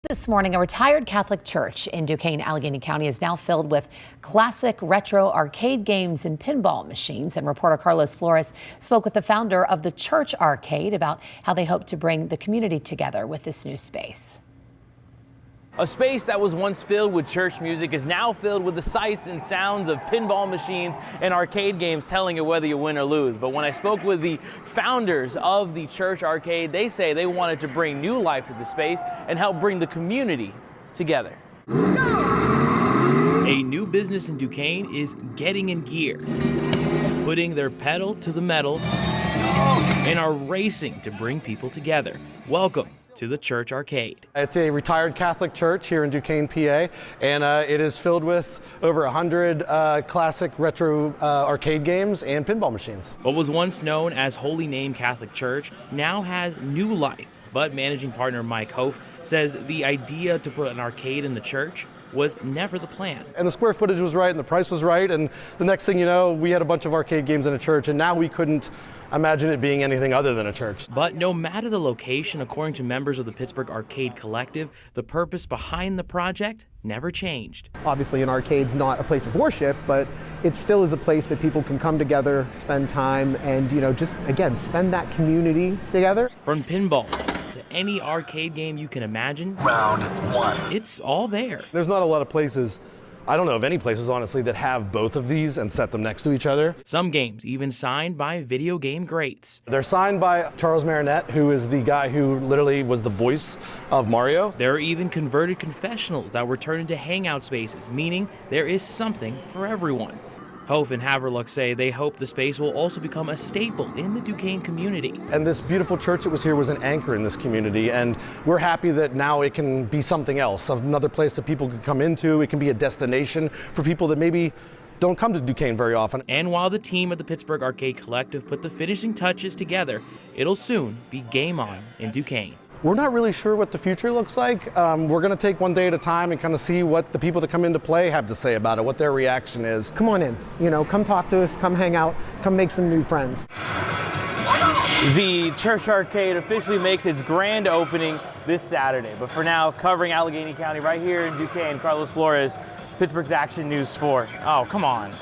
This morning, a retired Catholic church in Duquesne, Allegheny County is now filled with classic retro arcade games and pinball machines. And reporter Carlos Flores spoke with the founder of the Church Arcade about how they hope to bring the community together with this new space. A space that was once filled with church music is now filled with the sights and sounds of pinball machines and arcade games telling you whether you win or lose. But when I spoke with the founders of the Church Arcade, they say they wanted to bring new life to the space and help bring the community together. A new business in Duquesne is getting in gear, putting their pedal to the metal, and are racing to bring people together. Welcome to the Church Arcade. It's a retired Catholic church here in Duquesne, PA, and it is filled with over 100 classic retro arcade games and pinball machines. What was once known as Holy Name Catholic Church now has new life, but managing partner Mike Hof says the idea to put an arcade in the church was never the plan. And the square footage was right and the price was right, and the next thing you know, we had a bunch of arcade games in a church, and now we couldn't imagine it being anything other than a church. But no matter the location, according to members of the Pittsburgh Arcade Collective, the purpose behind the project never changed. Obviously, an arcade's not a place of worship, but it still is a place that people can come together, spend time, and just again spend that community together. From pinball to any arcade game you can imagine, Round one. It's all there. There's not a lot of places, I don't know of any places honestly, that have both of these and set them next to each other. Some games even signed by video game greats. They're signed by Charles Martinet, who is the guy who literally was the voice of Mario. There are even converted confessionals that were turned into hangout spaces, meaning there is something for everyone. Hof and Haverluck say they hope the space will also become a staple in the Duquesne community. And this beautiful church that was here was an anchor in this community, and we're happy that now it can be something else, another place that people can come into. It can be a destination for people that maybe don't come to Duquesne very often. And while the team at the Pittsburgh Arcade Collective put the finishing touches together, it'll soon be game on in Duquesne. We're not really sure what the future looks like. We're going to take one day at a time and kind of see what the people that come into play have to say about it, what their reaction is. Come on in, come talk to us, come hang out, come make some new friends. The Church Arcade officially makes its grand opening this Saturday. But for now, covering Allegheny County right here in Duquesne, Carlos Flores, Pittsburgh's Action News 4. Oh, come on.